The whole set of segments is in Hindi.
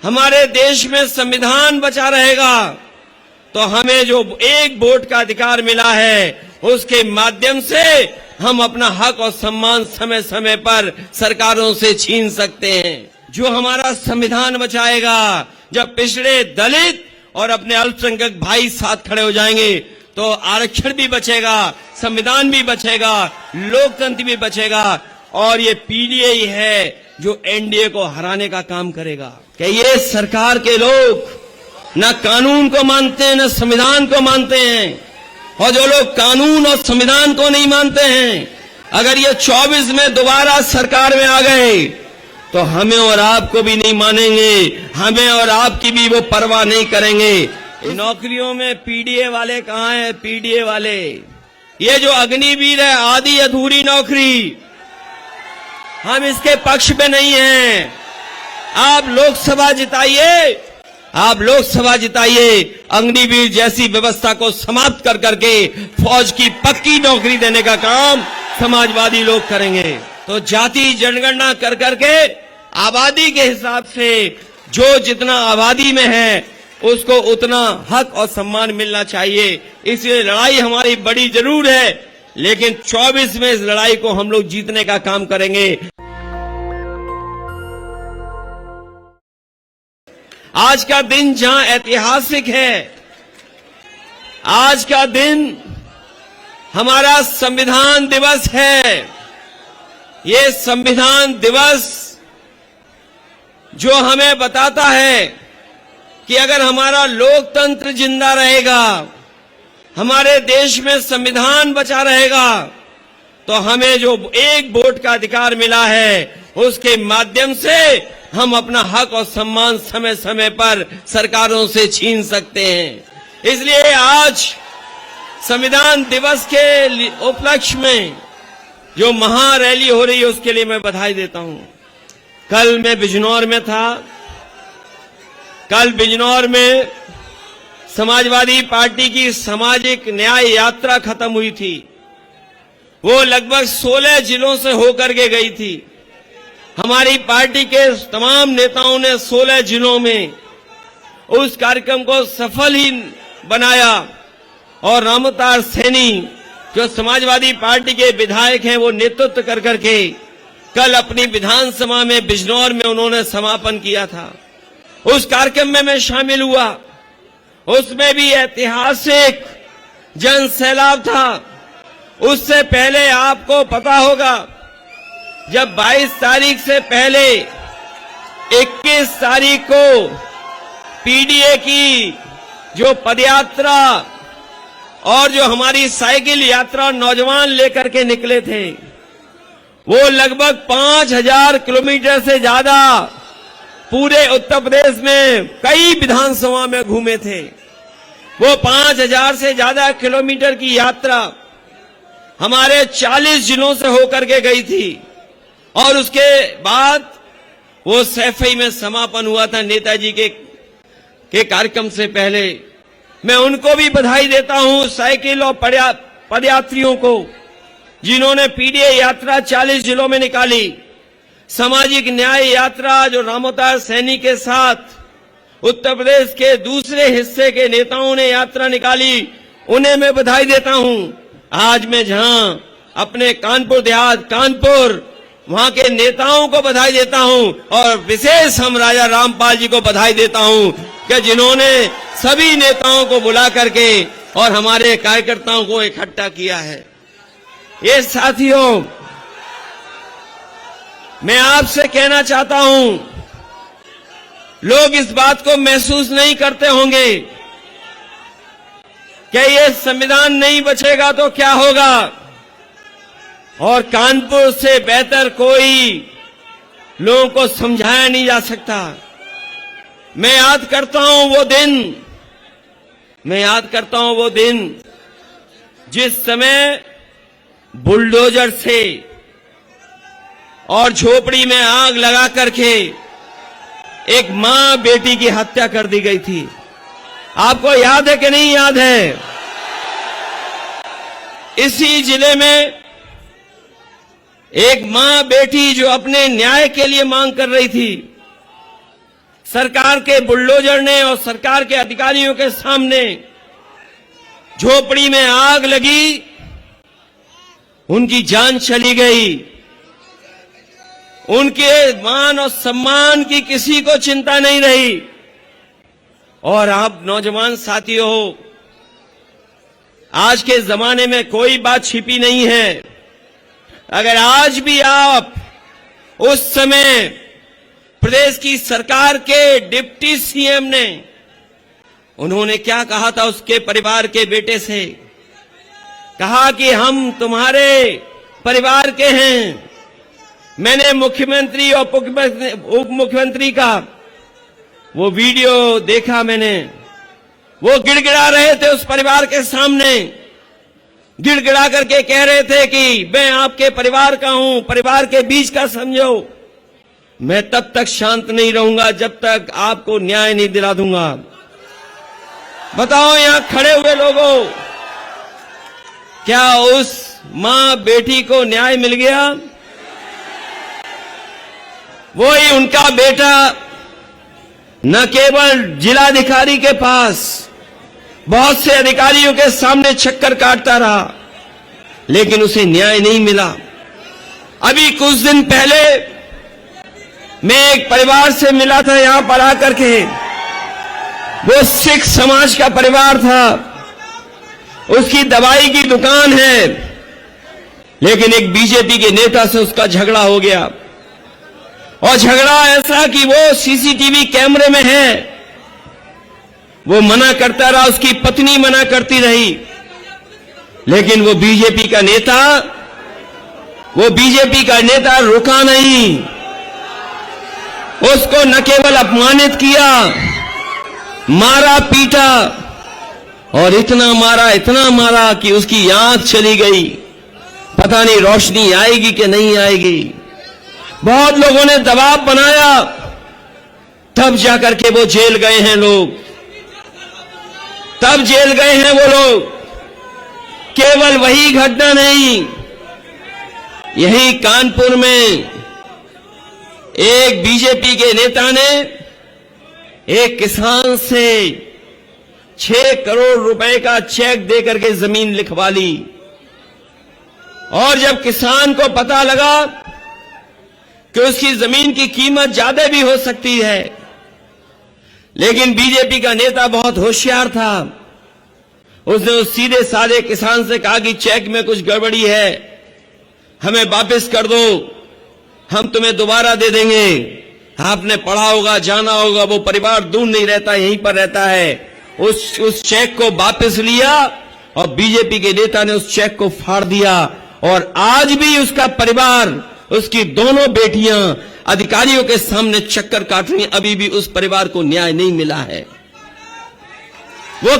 हमारे देश में संविधान बचा रहेगा तो हमें जो एक वोट का अधिकार मिला है उसके माध्यम से हम अपना हक और सम्मान समय समय पर सरकारों से छीन सकते हैं। जो हमारा संविधान बचाएगा, जब पिछड़े, दलित और अपने अल्पसंख्यक भाई साथ खड़े हो जाएंगे तो आरक्षण भी बचेगा, संविधान भी बचेगा, लोकतंत्र भी बचेगा। और ये पीडीए ही है जो एनडीए को हराने का काम करेगा। कि ये सरकार के लोग न कानून को मानते हैं न संविधान को मानते हैं, और जो लोग कानून और संविधान को नहीं मानते हैं, अगर ये 24 में दोबारा सरकार में आ गए तो हमें और आपको भी नहीं मानेंगे, हमें और आपकी भी वो परवाह नहीं करेंगे। नौकरियों में पीडीए वाले कहाँ हैं? पीडीए वाले, ये जो अग्निवीर है, आधी अधूरी नौकरी, हम इसके पक्ष में नहीं हैं। आप लोकसभा जिताइए, आप लोकसभा जिताइए, अग्निवीर जैसी व्यवस्था को समाप्त कर करके फौज की पक्की नौकरी देने का काम समाजवादी लोग करेंगे। तो जाति जनगणना कर करके आबादी के हिसाब से जो जितना आबादी में है उसको उतना हक और सम्मान मिलना चाहिए। इसलिए लड़ाई हमारी बड़ी जरूर है, लेकिन 24 में इस लड़ाई को हम लोग जीतने का काम करेंगे। आज का दिन जहां ऐतिहासिक है, आज का दिन हमारा संविधान दिवस है। ये संविधान दिवस जो हमें बताता है कि अगर हमारा लोकतंत्र जिंदा रहेगा, हमारे देश में संविधान बचा रहेगा, तो हमें जो एक वोट का अधिकार मिला है उसके माध्यम से हम अपना हक और सम्मान समय समय पर सरकारों से छीन सकते हैं। इसलिए आज संविधान दिवस के उपलक्ष्य में जो महारैली हो रही है उसके लिए मैं बधाई देता हूं। कल मैं बिजनौर में था। कल बिजनौर में समाजवादी पार्टी की सामाजिक न्याय यात्रा खत्म हुई थी। वो लगभग 16 जिलों से होकर के गई थी। हमारी पार्टी के तमाम नेताओं ने 16 जिलों में उस कार्यक्रम को सफल ही बनाया, और रामअवतार सैनी जो समाजवादी पार्टी के विधायक हैं वो नेतृत्व कर करके कल अपनी विधानसभा में बिजनौर में उन्होंने समापन किया था। उस कार्यक्रम में मैं शामिल हुआ। उसमें भी ऐतिहासिक जन सैलाब था। उससे पहले आपको पता होगा, जब 22 तारीख से पहले 21 तारीख को पीडीए की जो पदयात्रा और जो हमारी साइकिल यात्रा नौजवान लेकर के निकले थे, वो लगभग 5000 किलोमीटर से ज्यादा पूरे उत्तर प्रदेश में कई विधानसभा में घूमे थे। वो 5000 से ज्यादा किलोमीटर की यात्रा हमारे 40 जिलों से होकर के गई थी, और उसके बाद वो सैफई में समापन हुआ था नेताजी के कार्यक्रम से पहले। मैं उनको भी बधाई देता हूं, साइकिल और पदयात्रियों को, जिन्होंने पीडीए यात्रा 40 जिलों में निकाली। सामाजिक न्याय यात्रा जो रामअवतार सैनी के साथ उत्तर प्रदेश के दूसरे हिस्से के नेताओं ने यात्रा निकाली, उन्हें मैं बधाई देता हूं। आज मैं जहां अपने कानपुर देहात, कानपुर, वहां के नेताओं को बधाई देता हूं, और विशेष हम राजा रामपाल जी को बधाई देता हूं कि जिन्होंने सभी नेताओं को बुला करके और हमारे कार्यकर्ताओं को इकट्ठा किया है। ये साथियों, मैं आपसे कहना चाहता हूं, लोग इस बात को महसूस नहीं करते होंगे कि ये संविधान नहीं बचेगा तो क्या होगा, और कानपुर से बेहतर कोई लोगों को समझाया नहीं जा सकता। मैं याद करता हूं वो दिन जिस समय बुलडोजर से और झोपड़ी में आग लगा करके एक मां बेटी की हत्या कर दी गई थी। आपको याद है कि नहीं याद है? इसी जिले में एक मां बेटी जो अपने न्याय के लिए मांग कर रही थी, सरकार के बुलडोजर ने और सरकार के अधिकारियों के सामने झोपड़ी में आग लगी, उनकी जान चली गई। उनके मान और सम्मान की किसी को चिंता नहीं रही। और आप नौजवान साथियों हो, आज के जमाने में कोई बात छिपी नहीं है। अगर आज भी आप उस समय प्रदेश की सरकार के डिप्टी सीएम ने, उन्होंने क्या कहा था उसके परिवार के बेटे से, कहा कि हम तुम्हारे परिवार के हैं। मैंने मुख्यमंत्री और उप मुख्यमंत्री का वो वीडियो देखा मैंने। वो गिड़गिड़ा रहे थे उस परिवार के सामने, गिड़गिड़ा करके कह रहे थे कि मैं आपके परिवार का हूं, परिवार के बीच का समझो। मैं तब तक शांत नहीं रहूंगा जब तक आपको न्याय नहीं दिला दूंगा। बताओ यहां खड़े हुए लोगों, क्या उस मां बेटी को न्याय मिल गया? वही उनका बेटा न केवल जिलाधिकारी के पास बहुत से अधिकारियों के सामने चक्कर काटता रहा, लेकिन उसे न्याय नहीं मिला। अभी कुछ दिन पहले मैं एक परिवार से मिला था यहां पर आकर के। वो सिख समाज का परिवार था, उसकी दवाई की दुकान है, लेकिन एक बीजेपी के नेता से उसका झगड़ा हो गया। और झगड़ा ऐसा कि वो सीसीटीवी कैमरे में है। वो मना करता रहा, उसकी पत्नी मना करती रही, लेकिन वो बीजेपी का नेता रुका नहीं। उसको न केवल अपमानित किया, मारा पीटा, और इतना मारा कि उसकी आंख चली गई। पता नहीं रोशनी आएगी कि नहीं आएगी। बहुत लोगों ने दबाव बनाया, तब जाकर के वो जेल गए हैं लोग, तब जेल गए हैं वो लोग। केवल वही घटना नहीं, यही कानपुर में एक बीजेपी के नेता ने एक किसान से 6 करोड़ रुपए का चेक देकर के जमीन लिखवा ली। और जब किसान को पता लगा कि उसकी जमीन की कीमत ज्यादा भी हो सकती है, लेकिन बीजेपी का नेता बहुत होशियार था। उसने उस सीधे साधे किसान से कहा कि चेक में कुछ गड़बड़ी है, हमें वापस कर दो, हम तुम्हें दोबारा दे देंगे। आपने पढ़ा होगा, जाना होगा, वो परिवार दूर नहीं रहता, यहीं पर रहता है। उस चेक को वापस लिया और बीजेपी के नेता ने उस चेक को फाड़ दिया। और आज भी उसका परिवार, उसकी दोनों बेटियां अधिकारियों के सामने चक्कर काट रही, अभी भी उस परिवार को न्याय नहीं मिला है। वो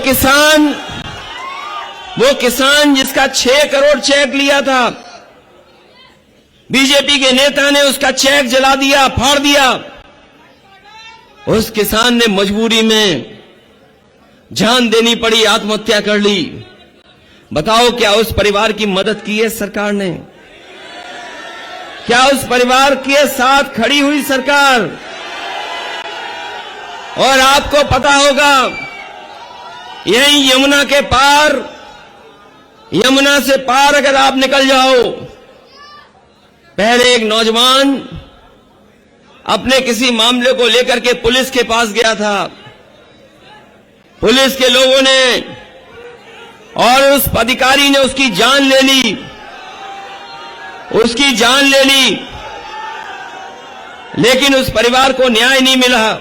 किसान जिसका 6 करोड़ चेक लिया था, बीजेपी के नेता ने उसका चेक जला दिया, फाड़ दिया। उस किसान ने मजबूरी में जान देनी पड़ी, आत्महत्या कर ली। बताओ, क्या उस परिवार की मदद की है सरकार ने? क्या उस परिवार के साथ खड़ी हुई सरकार? और आपको पता होगा, यहीं यमुना के पार, यमुना से पार अगर आप निकल जाओ, पहले एक नौजवान अपने किसी मामले को लेकर के पुलिस के पास गया था। पुलिस के लोगों ने और उस अधिकारी ने उसकी जान ले ली, लेकिन उस परिवार को न्याय नहीं मिला।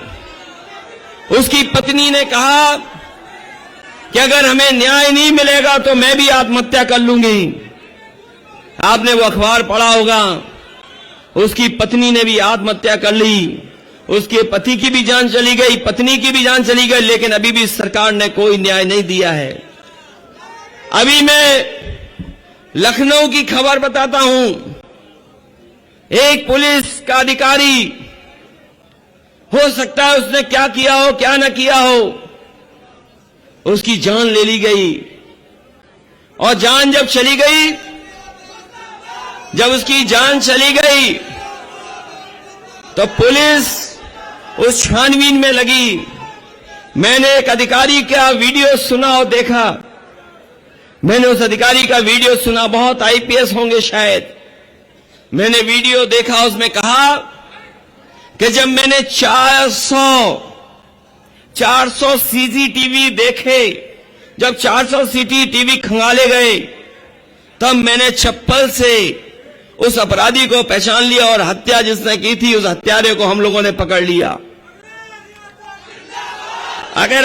उसकी पत्नी ने कहा कि अगर हमें न्याय नहीं मिलेगा तो मैं भी आत्महत्या कर लूंगी। आपने वो अखबार पढ़ा होगा, उसकी पत्नी ने भी आत्महत्या कर ली। उसके पति की भी जान चली गई, पत्नी की भी जान चली गई, लेकिन अभी भी सरकार ने कोई न्याय नहीं दिया है। अभी मैं लखनऊ की खबर बताता हूं। एक पुलिस का अधिकारी, हो सकता है उसने क्या किया हो, क्या ना किया हो, उसकी जान ले ली गई। और जान जब चली गई, जब उसकी जान चली गई, तो पुलिस उस छानबीन में लगी। मैंने एक अधिकारी का वीडियो सुना और देखा। मैंने उस अधिकारी का वीडियो सुना, बहुत आईपीएस होंगे शायद। मैंने वीडियो देखा, उसमें कहा कि जब मैंने 400 सीसीटीवी देखे, जब 400 सीसीटीवी खंगाले गए, तब मैंने चप्पल से उस अपराधी को पहचान लिया और हत्या जिसने की थी उस हत्यारे को हम लोगों ने पकड़ लिया। अगर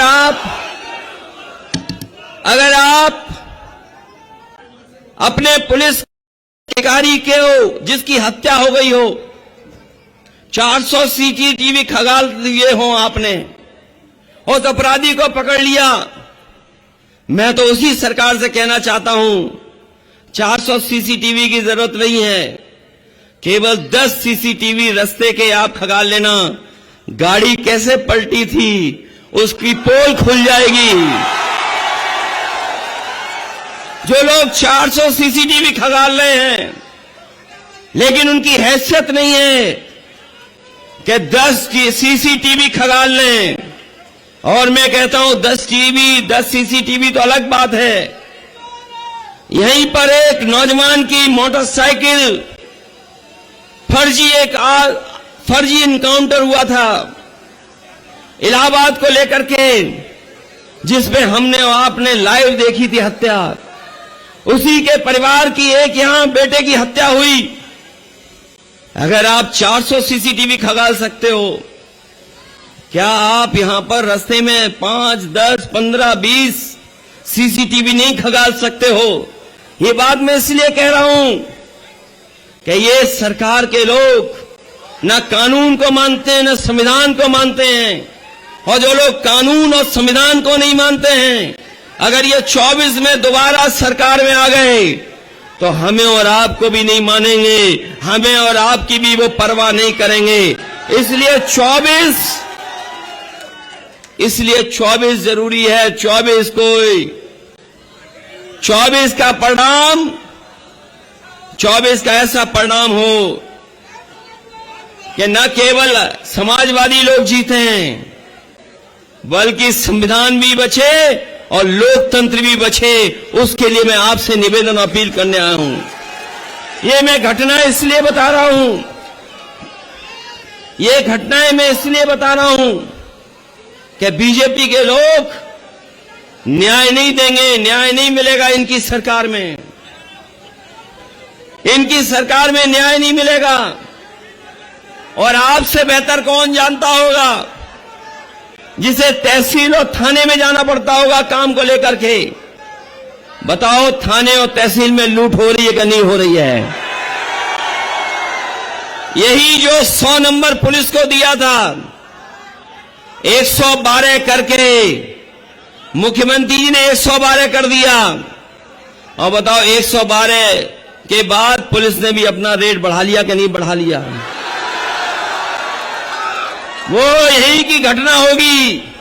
आप अपने पुलिस अधिकारी के हो जिसकी हत्या हो गई हो, 400 सीसीटीवी खंगाल लिए हो आपने, उस अपराधी को पकड़ लिया, मैं तो उसी सरकार से कहना चाहता हूं 400 सीसीटीवी की जरूरत नहीं है, केवल 10 सीसीटीवी रास्ते के आप खंगाल लेना। गाड़ी कैसे पलटी थी उसकी पोल खुल जाएगी। जो लोग 400 सीसीटीवी खंगाल रहे हैं लेकिन उनकी हैसियत नहीं है कि 10 सीसीटीवी खंगाल लें, और मैं कहता हूं 10 सीसीटीवी तो अलग बात है। यहीं पर एक नौजवान की मोटरसाइकिल फर्जी इनकाउंटर हुआ था इलाहाबाद को लेकर के, जिसमें हमने और आपने लाइव देखी थी हत्या। उसी के परिवार की एक यहां बेटे की हत्या हुई। अगर आप 400 सीसीटीवी खंगाल सकते हो, क्या आप यहां पर रास्ते में 5, 10, 15, 20 सीसीटीवी नहीं खंगाल सकते हो? ये बात मैं इसलिए कह रहा हूं कि ये सरकार के लोग न कानून को मानते हैं न संविधान को मानते हैं, और जो लोग कानून और संविधान को नहीं मानते हैं, अगर ये 24 में दोबारा सरकार में आ गए तो हमें और आपको भी नहीं मानेंगे, हमें और आपकी भी वो परवाह नहीं करेंगे। इसलिए 24 जरूरी है। 24 का परिणाम, 24 का ऐसा परिणाम हो कि न केवल समाजवादी लोग जीते बल्कि संविधान भी बचे और लोकतंत्र भी बचे। उसके लिए मैं आपसे निवेदन अपील करने आया हूं। ये मैं घटनाएं इसलिए बता रहा हूं, ये घटनाएं मैं इसलिए बता रहा हूं कि बीजेपी के लोग न्याय नहीं देंगे, न्याय नहीं मिलेगा इनकी सरकार में। इनकी सरकार में न्याय नहीं मिलेगा। और आपसे बेहतर कौन जानता होगा जिसे तहसील और थाने में जाना पड़ता होगा काम को लेकर के? बताओ, थाने और तहसील में लूट हो रही है कि नहीं हो रही है? यही जो 100 नंबर पुलिस को दिया था 112 करके मुख्यमंत्री जी ने 112 कर दिया, और बताओ 112 के बाद पुलिस ने भी अपना रेट बढ़ा लिया कि नहीं बढ़ा लिया? वो यही की घटना होगी।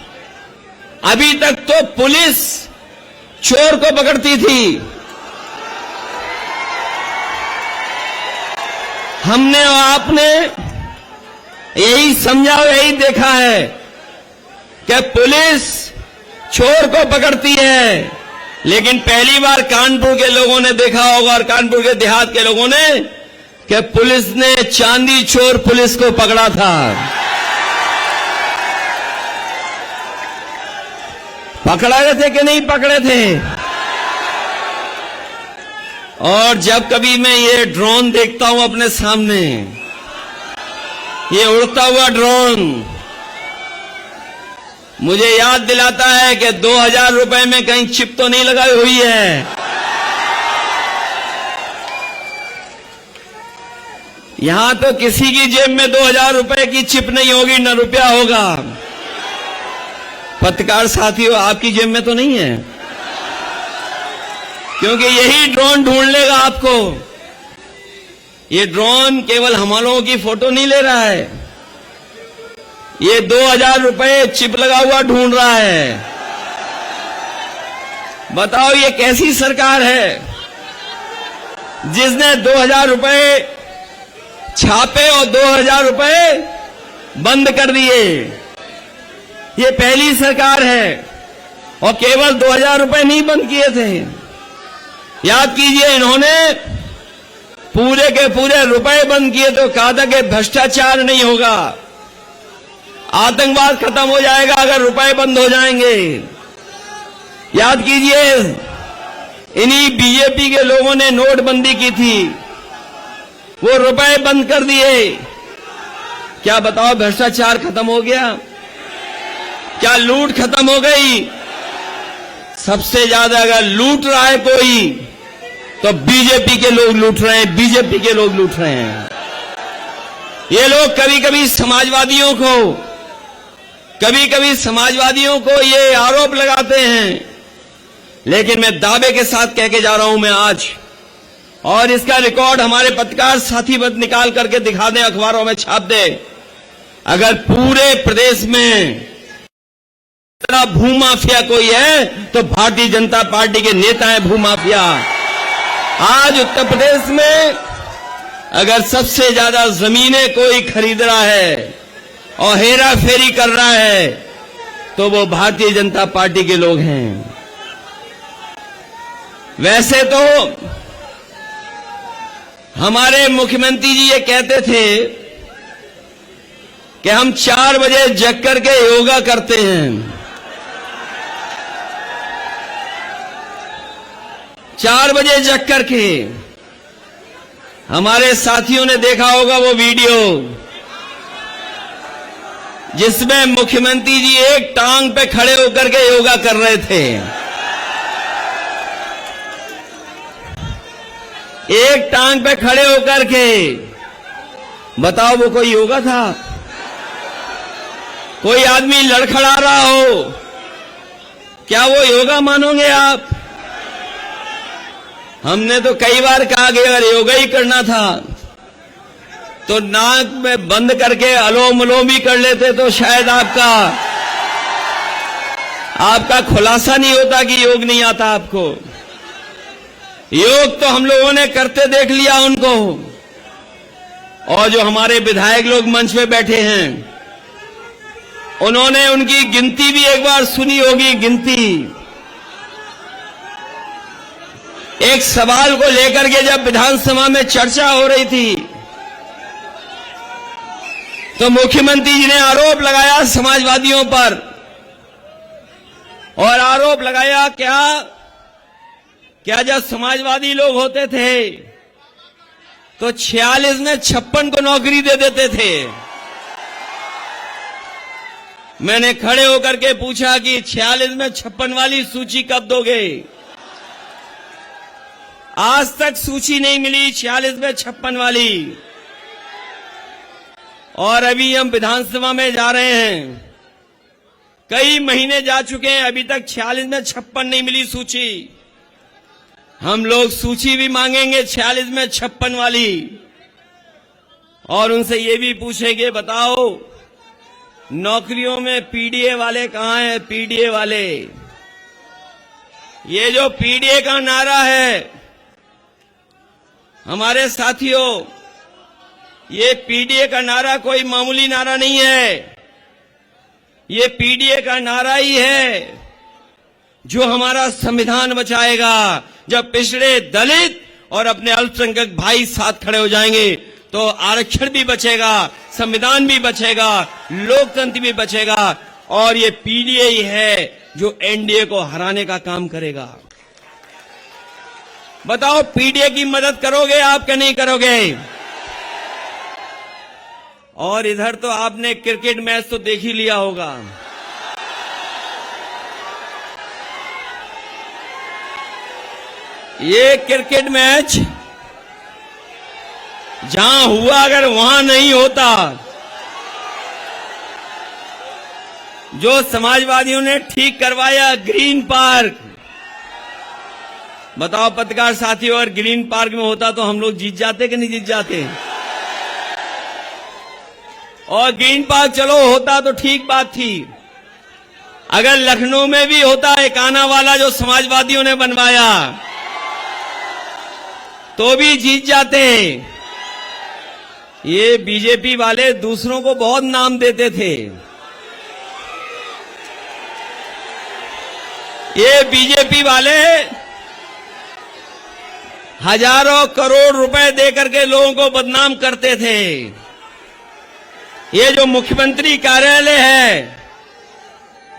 अभी तक तो पुलिस चोर को पकड़ती थी, हमने और आपने यही समझा और यही देखा है कि पुलिस चोर को पकड़ती है। लेकिन पहली बार कानपुर के लोगों ने देखा होगा और कानपुर के देहात के लोगों ने कि पुलिस ने चांदी चोर पुलिस को पकड़ा था। पकड़े थे कि नहीं पकड़े थे? और जब कभी मैं ये ड्रोन देखता हूं अपने सामने, ये उड़ता हुआ ड्रोन मुझे याद दिलाता है कि 2000 रुपए में कहीं चिप तो नहीं लगाई हुई है। यहां तो किसी की जेब में 2000 रुपए की चिप नहीं होगी, न रुपया होगा। पत्रकार साथियों, आपकी जेब में तो नहीं है, क्योंकि यही ड्रोन ढूंढ लेगा आपको। ये ड्रोन केवल हम लोगों की फोटो नहीं ले रहा है, ये 2000 रुपए चिप लगा हुआ ढूंढ रहा है। बताओ ये कैसी सरकार है जिसने 2000 रुपए छापे और 2000 रुपए बंद कर दिए। ये पहली सरकार है और केवल 2000 रुपए नहीं बंद किए थे। याद कीजिए, इन्होंने पूरे के पूरे रुपए बंद किए तो कहा था कि भ्रष्टाचार नहीं होगा, आतंकवाद खत्म हो जाएगा अगर रुपए बंद हो जाएंगे। याद कीजिए, इन्हीं बीजेपी के लोगों ने नोटबंदी की थी, वो रुपए बंद कर दिए। क्या बताओ, भ्रष्टाचार खत्म हो गया? क्या लूट खत्म हो गई? सबसे ज्यादा अगर लूट रहा है कोई तो बीजेपी के लोग लूट रहे हैं, बीजेपी के लोग लूट रहे हैं। ये लोग कभी कभी समाजवादियों को ये आरोप लगाते हैं, लेकिन मैं दावे के साथ कह के जा रहा हूं मैं आज, और इसका रिकॉर्ड हमारे पत्रकार साथी बद निकाल करके दिखा दें, अखबारों में छाप दें। अगर पूरे प्रदेश में भूमाफिया कोई है तो भारतीय जनता पार्टी के नेता है भूमाफिया। आज उत्तर प्रदेश में अगर सबसे ज्यादा जमीनें कोई खरीद रहा है और हेरा फेरी कर रहा है तो वो भारतीय जनता पार्टी के लोग हैं। वैसे तो हमारे मुख्यमंत्री जी ये कहते थे कि हम 4 बजे जग करके योगा करते हैं। 4 बजे जग करके, हमारे साथियों ने देखा होगा वो वीडियो जिसमें मुख्यमंत्री जी एक टांग पे खड़े होकर के योगा कर रहे थे। एक टांग पे खड़े होकर के, बताओ वो कोई योगा था? कोई आदमी लड़खड़ा रहा हो, क्या वो योगा मानोगे आप? हमने तो कई बार कहा कि अगर योगा ही करना था तो नाक में बंद करके अलोम विलोम भी कर लेते तो शायद आपका खुलासा नहीं होता कि योग नहीं आता आपको। योग तो हम लोगों ने करते देख लिया उनको, और जो हमारे विधायक लोग मंच पे बैठे हैं उन्होंने उनकी गिनती भी एक बार सुनी होगी। गिनती एक सवाल को लेकर के जब विधानसभा में चर्चा हो रही थी तो मुख्यमंत्री जी ने आरोप लगाया समाजवादियों पर, और आरोप लगाया क्या जब समाजवादी लोग होते थे तो 46 में 56 को नौकरी दे देते थे। मैंने खड़े होकर के पूछा कि 46 में 56 वाली सूची कब दोगे? आज तक सूची नहीं मिली 46 में 56 वाली, और अभी हम विधानसभा में जा रहे हैं, कई महीने जा चुके हैं, अभी तक 46 में 56 नहीं मिली सूची। हम लोग सूची भी मांगेंगे 46 में 56 वाली, और उनसे ये भी पूछेंगे, बताओ नौकरियों में पीडीए वाले कहां हैं? पीडीए वाले, ये जो पीडीए का नारा है हमारे साथियों, ये पीडीए का नारा कोई मामूली नारा नहीं है। ये पीडीए का नारा ही है जो हमारा संविधान बचाएगा। जब पिछड़े, दलित और अपने अल्पसंख्यक भाई साथ खड़े हो जाएंगे तो आरक्षण भी बचेगा, संविधान भी बचेगा, लोकतंत्र भी बचेगा, और ये पीडीए ही है जो एनडीए को हराने का काम करेगा। बताओ, पीडीए की मदद करोगे आप कि नहीं करोगे? और इधर तो आपने क्रिकेट मैच तो देख ही लिया होगा। ये क्रिकेट मैच जहां हुआ, अगर वहां नहीं होता, जो समाजवादियों ने ठीक करवाया ग्रीन पार्क, बताओ पत्रकार साथियों, अगर ग्रीन पार्क में होता तो हम लोग जीत जाते कि नहीं जीत जाते? और ग्रीन पार्क चलो होता तो ठीक बात थी, अगर लखनऊ में भी होता एकाना वाला जो समाजवादियों ने बनवाया तो भी जीत जाते। ये बीजेपी वाले दूसरों को बहुत नाम देते थे। ये बीजेपी वाले हजारों करोड़ रुपए देकर के लोगों को बदनाम करते थे। ये जो मुख्यमंत्री कार्यालय है,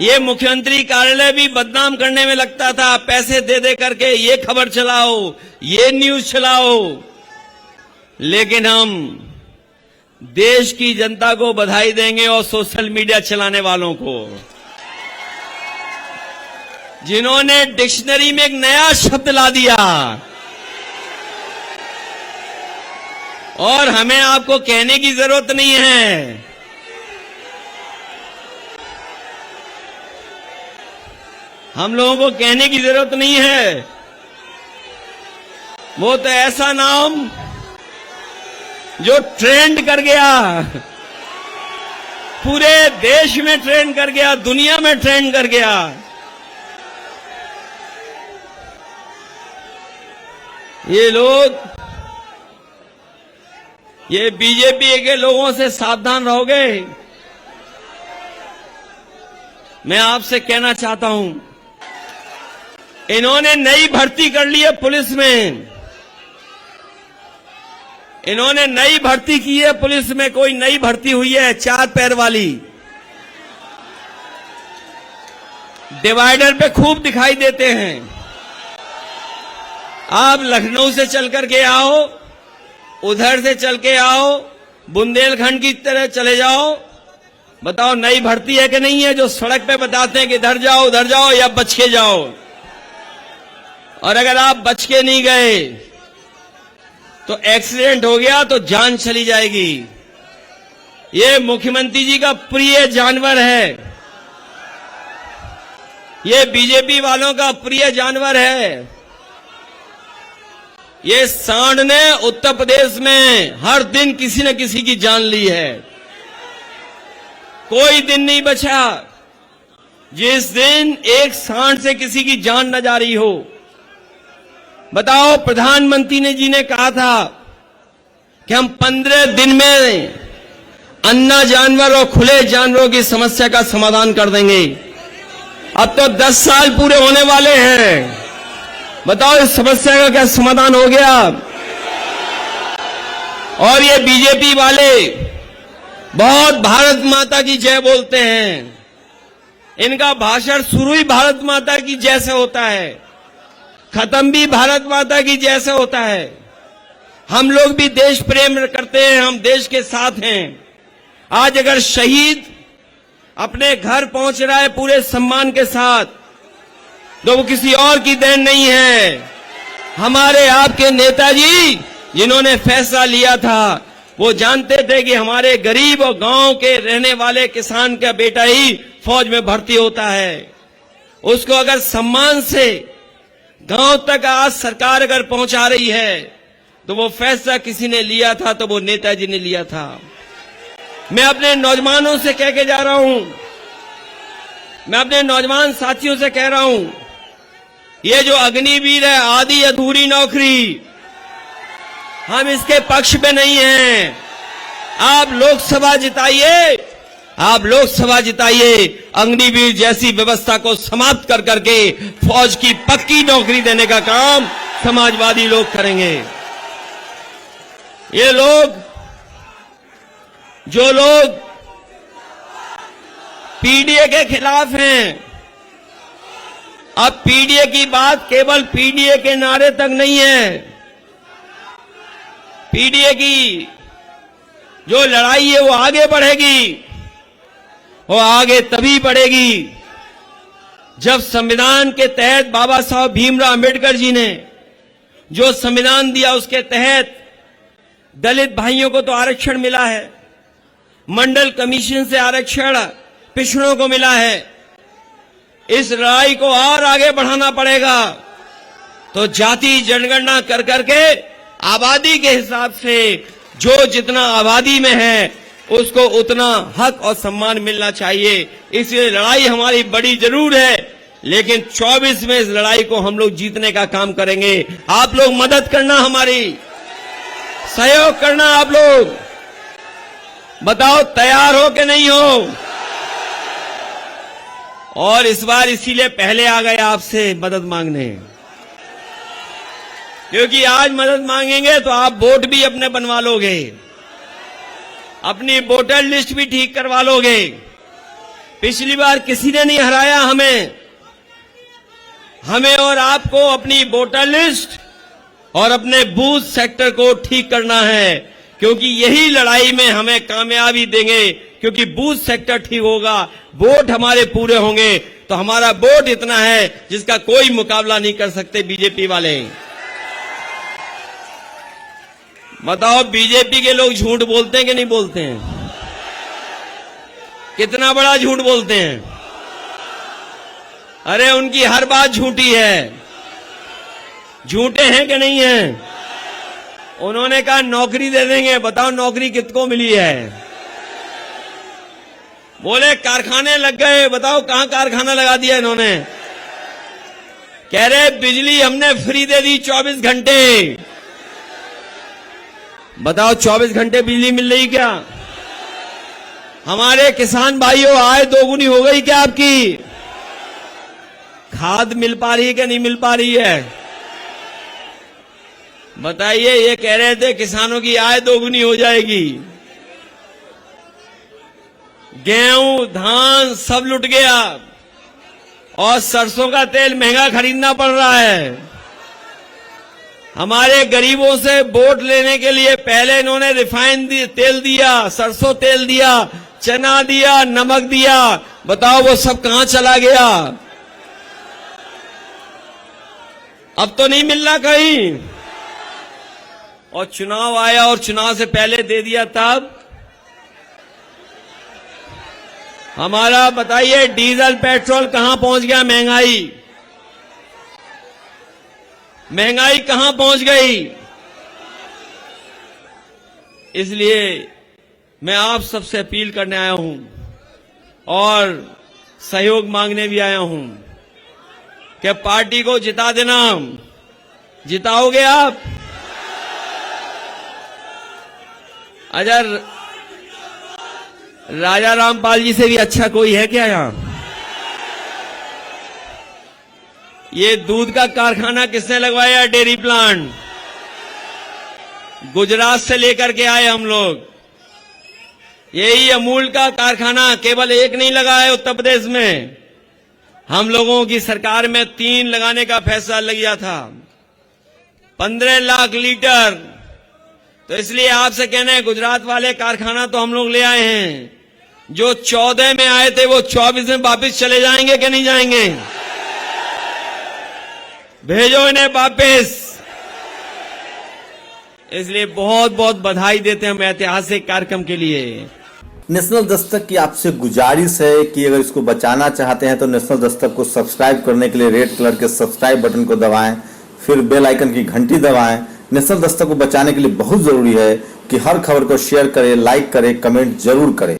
ये मुख्यमंत्री कार्यालय भी बदनाम करने में लगता था। पैसे दे दे करके ये खबर चलाओ, ये न्यूज चलाओ। लेकिन हम देश की जनता को बधाई देंगे और सोशल मीडिया चलाने वालों को, जिन्होंने डिक्शनरी में एक नया शब्द ला दिया। और हमें आपको कहने की जरूरत नहीं है, हम लोगों को कहने की जरूरत नहीं है। वो तो ऐसा नाम जो ट्रेंड कर गया, पूरे देश में ट्रेंड कर गया, दुनिया में ट्रेंड कर गया। ये लोग, ये बीजेपी के लोगों से सावधान रहोगे। मैं आपसे कहना चाहता हूं, इन्होंने नई भर्ती कर ली है पुलिस में, इन्होंने नई भर्ती की है पुलिस में। कोई नई भर्ती हुई है 4 पैर वाली, डिवाइडर पे खूब दिखाई देते हैं। आप लखनऊ से चल करके आओ, उधर से चल के आओ, बुंदेलखंड की तरह चले जाओ, बताओ नई भर्ती है कि नहीं है। जो सड़क पे बताते हैं कि इधर जाओ या बच के जाओ। और अगर आप बच के नहीं गए तो एक्सीडेंट हो गया तो जान चली जाएगी। ये मुख्यमंत्री जी का प्रिय जानवर है, ये बीजेपी वालों का प्रिय जानवर है। ये सांड ने उत्तर प्रदेश में हर दिन किसी न किसी की जान ली है। कोई दिन नहीं बचा जिस दिन एक सांड से किसी की जान न जा रही हो। बताओ, प्रधानमंत्री जी ने कहा था कि हम 15 दिन में अन्ना जानवर और खुले जानवरों की समस्या का समाधान कर देंगे। अब तो 10 साल पूरे होने वाले हैं, बताओ इस समस्या का क्या समाधान हो गया? और ये बीजेपी वाले बहुत भारत माता की जय बोलते हैं। इनका भाषण शुरू ही भारत माता की जय से होता है, खत्म भी भारत माता की जय से होता है। हम लोग भी देश प्रेम करते हैं, हम देश के साथ हैं। आज अगर शहीद अपने घर पहुंच रहा है पूरे सम्मान के साथ, तो वो किसी और की देन नहीं है। हमारे आपके नेताजी जिन्होंने फैसला लिया था, वो जानते थे कि हमारे गरीब और गांव के रहने वाले किसान का बेटा ही फौज में भर्ती होता है। उसको अगर सम्मान से गांव तक आज सरकार अगर पहुंचा रही है, तो वो फैसला किसी ने लिया था, तो वो नेताजी ने लिया था। मैं अपने नौजवानों से कह के जा रहा हूं, मैं अपने नौजवान साथियों से कह रहा हूं, ये जो अग्निवीर है आधी अधूरी नौकरी, हम इसके पक्ष में नहीं हैं। आप लोकसभा जिताइए, आप लोकसभा जिताइए, अग्निवीर जैसी व्यवस्था को समाप्त कर करके फौज की पक्की नौकरी देने का काम समाजवादी लोग करेंगे। ये लोग, जो लोग पीडीए के खिलाफ हैं, अब पीडीए की बात केवल पीडीए के नारे तक नहीं है। पीडीए की जो लड़ाई है वो आगे बढ़ेगी, वो आगे तभी बढ़ेगी जब संविधान के तहत बाबा साहब भीमराव अंबेडकर जी ने जो संविधान दिया, उसके तहत दलित भाइयों को तो आरक्षण मिला है, मंडल कमीशन से आरक्षण पिछड़ों को मिला है। इस लड़ाई को और आगे बढ़ाना पड़ेगा। तो जाति जनगणना कर करके आबादी के हिसाब से जो जितना आबादी में है उसको उतना हक और सम्मान मिलना चाहिए। इसलिए लड़ाई हमारी बड़ी जरूर है, लेकिन 24 में इस लड़ाई को हम लोग जीतने का काम करेंगे। आप लोग मदद करना, हमारी सहयोग करना। आप लोग बताओ तैयार हो कि नहीं हो? और इस बार इसीलिए पहले आ गए आपसे मदद मांगने, क्योंकि आज मदद मांगेंगे तो आप वोट भी अपने बनवा लोगे, अपनी वोटर लिस्ट भी ठीक करवा लोगे। पिछली बार किसी ने नहीं हराया हमें और आपको अपनी वोटर लिस्ट और अपने बूथ सेक्टर को ठीक करना है, क्योंकि यही लड़ाई में हमें कामयाबी देंगे। क्योंकि बूथ सेक्टर ठीक होगा, वोट हमारे पूरे होंगे, तो हमारा वोट इतना है जिसका कोई मुकाबला नहीं कर सकते बीजेपी वाले। बताओ बीजेपी के लोग झूठ बोलते हैं कि नहीं बोलते हैं? कितना बड़ा झूठ बोलते हैं। अरे उनकी हर बात झूठी है। झूठे हैं कि नहीं हैं? उन्होंने कहा नौकरी दे देंगे। बताओ नौकरी कितको मिली है? बोले कारखाने लग गए। बताओ कहां कारखाना लगा दिया इन्होंने? कह रहे बिजली हमने फ्री दे दी 24 घंटे। बताओ 24 घंटे बिजली मिल रही क्या? हमारे किसान भाइयों आय दोगुनी हो गई क्या आपकी? खाद मिल पा रही है कि नहीं मिल पा रही है? बताइए। ये कह रहे थे किसानों की आय दोगुनी हो जाएगी। गेहूं धान सब लुट गया और सरसों का तेल महंगा खरीदना पड़ रहा है। हमारे गरीबों से वोट लेने के लिए पहले इन्होंने रिफाइन तेल दिया, सरसों तेल दिया, चना दिया, नमक दिया। बताओ वो सब कहां चला गया? अब तो नहीं मिल रहा कहीं। और चुनाव आया और चुनाव से पहले दे दिया तब। हमारा बताइए डीजल पेट्रोल कहां पहुंच गया? महंगाई कहां पहुंच गई? इसलिए मैं आप सबसे अपील करने आया हूं और सहयोग मांगने भी आया हूं कि पार्टी को जिता देना। जिताओगे आप? अगर राजा रामपाल जी से भी अच्छा कोई है क्या यहां? ये दूध का कारखाना किसने लगवाया? डेयरी प्लांट गुजरात से लेकर के आए हम लोग। यही अमूल का कारखाना केवल एक नहीं लगा है उत्तर प्रदेश में। हम लोगों की सरकार में 3 लगाने का फैसला लिया था। 15 लाख लीटर। तो इसलिए आपसे कहना है गुजरात वाले कारखाना तो हम लोग ले आए हैं। जो 14 में आए थे वो 24 में वापस चले जाएंगे कि नहीं जाएंगे? भेजो इन्हें वापस। इसलिए बहुत बहुत बधाई देते हैं हम ऐतिहासिक कार्यक्रम के लिए। नेशनल दस्तक की आपसे गुजारिश है कि अगर इसको बचाना चाहते हैं तो नेशनल दस्तक को सब्सक्राइब करने के लिए रेड कलर के सब्सक्राइब बटन को दबाएं, फिर बेल आइकन की घंटी दबाएं। नेशनल दस्तक को बचाने के लिए बहुत जरूरी है कि हर खबर को शेयर करें, लाइक करें, कमेंट जरूर करें।